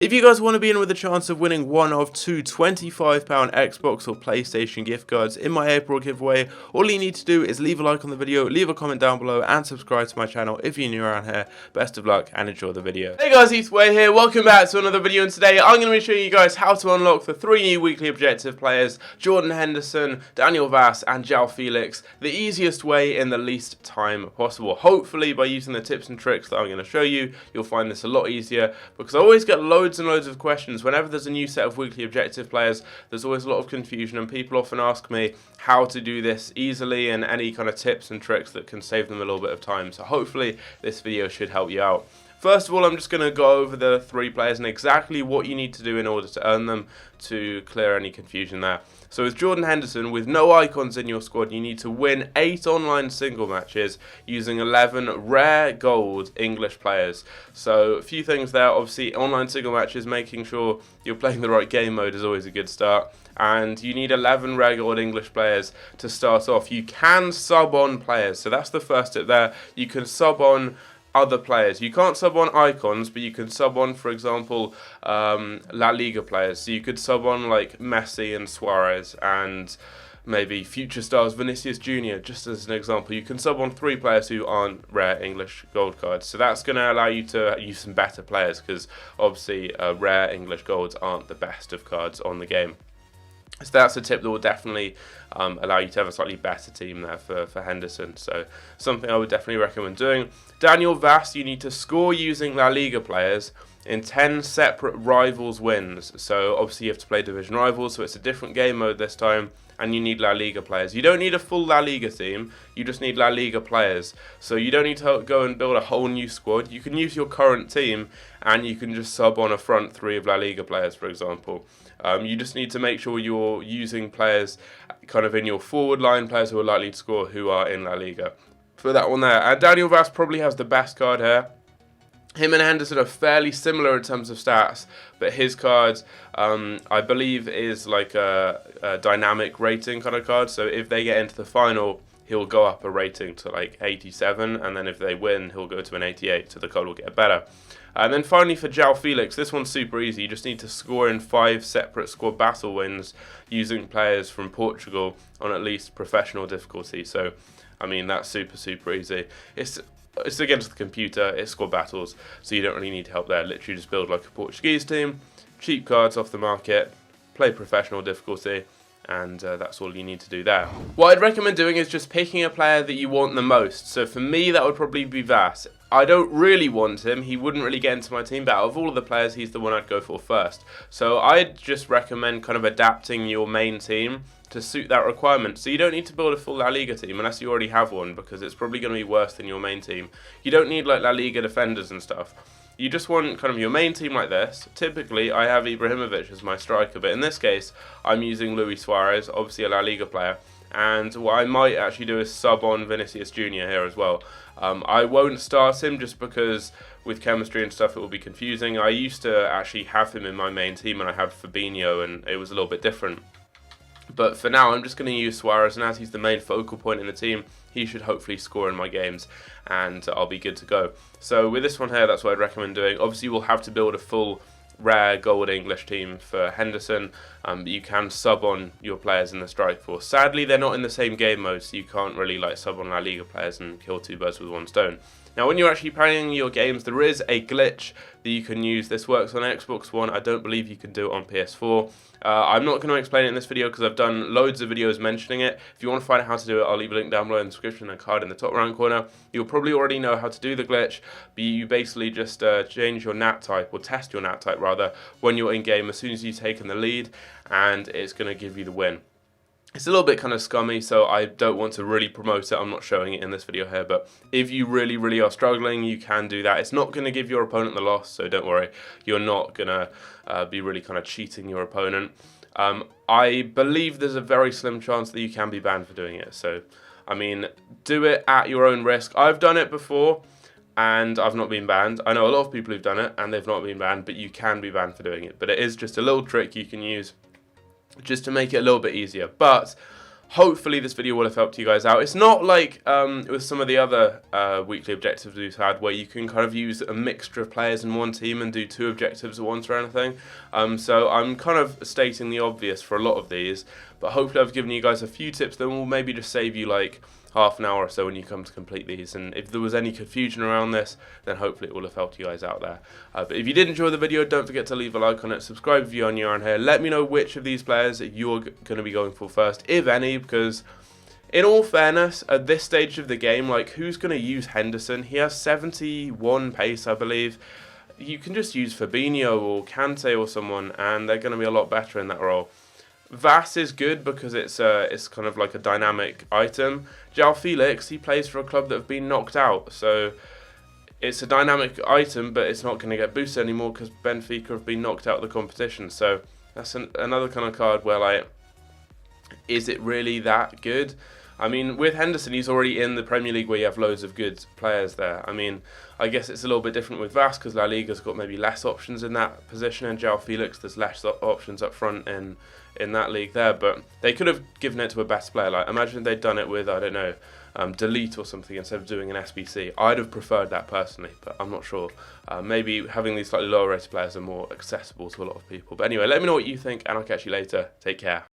If you guys want to be in with a chance of winning one of two £25 Xbox or PlayStation gift cards in my April giveaway, all you need to do is leave a like on the video, leave a comment down below, and subscribe to my channel if you're new around here. Best of luck and enjoy the video. Hey guys, Eastway here, welcome back to another video, and today I'm going to be showing you guys how to unlock the 3 new weekly objective players, Jordan Henderson, Daniel Vass, and João Felix, the easiest way in the least time possible. Hopefully by using the tips and tricks that I'm going to show you, you'll find this a lot easier, because I always get loads and loads of questions whenever there's a new set of weekly objective players. There's always a lot of confusion, and people often ask me how to do this easily and any kind of tips and tricks that can save them a little bit of time. So hopefully this video should help you out. First of all, I'm just going to go over the 3 players and exactly what you need to do in order to earn them to clear any confusion there. So with Jordan Henderson, with no icons in your squad, you need to win 8 online single matches using 11 rare gold English players. So a few things there. Obviously, online single matches, making sure you're playing the right game mode is always a good start. And you need 11 rare gold English players to start off. You can sub on players, so that's the first tip there. You can sub on other players. You can't sub on icons, but you can sub on, for example, La Liga players. So you could sub on like Messi and Suarez and maybe future stars Vinicius Jr., just as an example. You can sub on 3 players who aren't rare English gold cards. So that's going to allow you to use some better players, because obviously rare English golds aren't the best of cards on the game. So that's a tip that will definitely allow you to have a slightly better team there for Henderson. So something I would definitely recommend doing. Daniel Vass, you need to score using La Liga players in 10 separate rivals wins. So obviously you have to play division rivals, so it's a different game mode this time, and you need La Liga players. You don't need a full La Liga team, you just need La Liga players. So you don't need to go and build a whole new squad. You can use your current team and you can just sub on a front 3 of La Liga players, for example. You just need to make sure you're using players kind of in your forward line, players who are likely to score who are in La Liga. For that one there. Daniel Vass probably has the best card here. Him and Henderson are fairly similar in terms of stats, but his card, I believe, is like a dynamic rating kind of card. So if they get into the final, he'll go up a rating to like 87, and then if they win, he'll go to an 88, so the card will get better. And then finally for João Felix, this one's super easy. You just need to score in 5 separate squad battle wins using players from Portugal on at least professional difficulty. So, I mean, that's super easy. It's against the computer, it's squad battles, so you don't really need help there. Literally just build like a Portuguese team, cheap cards off the market, play professional difficulty, and that's all you need to do there. What I'd recommend doing is just picking a player that you want the most. So for me, that would probably be Vass. I don't really want him, he wouldn't really get into my team, but out of all of the players, he's the one I'd go for first. So I'd just recommend kind of adapting your main team to suit that requirement. So you don't need to build a full La Liga team unless you already have one, because it's probably going to be worse than your main team. You don't need like La Liga defenders and stuff. You just want kind of your main team like this. Typically, I have Ibrahimovic as my striker, but in this case, I'm using Luis Suarez, obviously a La Liga player. And what I might actually do is sub on Vinicius Jr. here as well. I won't start him just because with chemistry and stuff it will be confusing. I used to actually have him in my main team, and I had Fabinho, and it was a little bit different. But for now, I'm just going to use Suarez, and as he's the main focal point in the team, he should hopefully score in my games, and I'll be good to go. So with this one here, that's what I'd recommend doing. Obviously, we'll have to build a full rare gold English team for Henderson, but you can sub on your players in the strike force. Sadly, they're not in the same game mode, so you can't really like sub on La Liga players and kill 2 birds with 1 stone. Now, when you're actually playing your games, there is a glitch that you can use. This works on Xbox One. I don't believe you can do it on PS4. I'm not going to explain it in this video because I've done loads of videos mentioning it. If you want to find out how to do it, I'll leave a link down below in the description and a card in the top right corner. You'll probably already know how to do the glitch, but you basically just change your nat type, or test your nat type rather, when you're in game as soon as you've taken the lead, and it's going to give you the win. It's a little bit kind of scummy, so I don't want to really promote it. I'm not showing it in this video here, but if you really are struggling, you can do that. It's not going to give your opponent the loss, so don't worry. You're not going to be really kind of cheating your opponent. I believe there's a very slim chance that you can be banned for doing it. So, I mean, do it at your own risk. I've done it before, and I've not been banned. I know a lot of people who've done it, and they've not been banned, but you can be banned for doing it. But it is just a little trick you can use just to make it a little bit easier. But hopefully this video will have helped you guys out. It's not like with some of the other weekly objectives we've had where you can kind of use a mixture of players in one team and do 2 objectives at once or anything. So I'm kind of stating the obvious for a lot of these, but hopefully I've given you guys a few tips that will maybe just save you like half an hour or so when you come to complete these. And if there was any confusion around this, then hopefully it will have helped you guys out there. But if you did enjoy the video, don't forget to leave a like on it, subscribe if you're new around here. Let me know which of these players you're going to be going for first, if any, because in all fairness, at this stage of the game, like, who's going to use Henderson? He has 71 pace, I believe. You can just use Fabinho or Kante or someone, and they're going to be a lot better in that role. Vass is good because it's kind of like a dynamic item. João Felix, he plays for a club that have been knocked out, so it's a dynamic item, but it's not going to get boosted anymore because Benfica have been knocked out of the competition. So that's another kind of card where, like, is it really that good? I mean, with Henderson, he's already in the Premier League where you have loads of good players there. I mean, I guess it's a little bit different with Vass because La Liga's got maybe less options in that position, and João Felix, there's less options up front in that league there. But they could have given it to a better player. Like, imagine they'd done it with, I don't know, Delete or something instead of doing an SBC. I'd have preferred that personally, but I'm not sure. Maybe having these slightly lower rated players are more accessible to a lot of people. But anyway, let me know what you think, and I'll catch you later. Take care.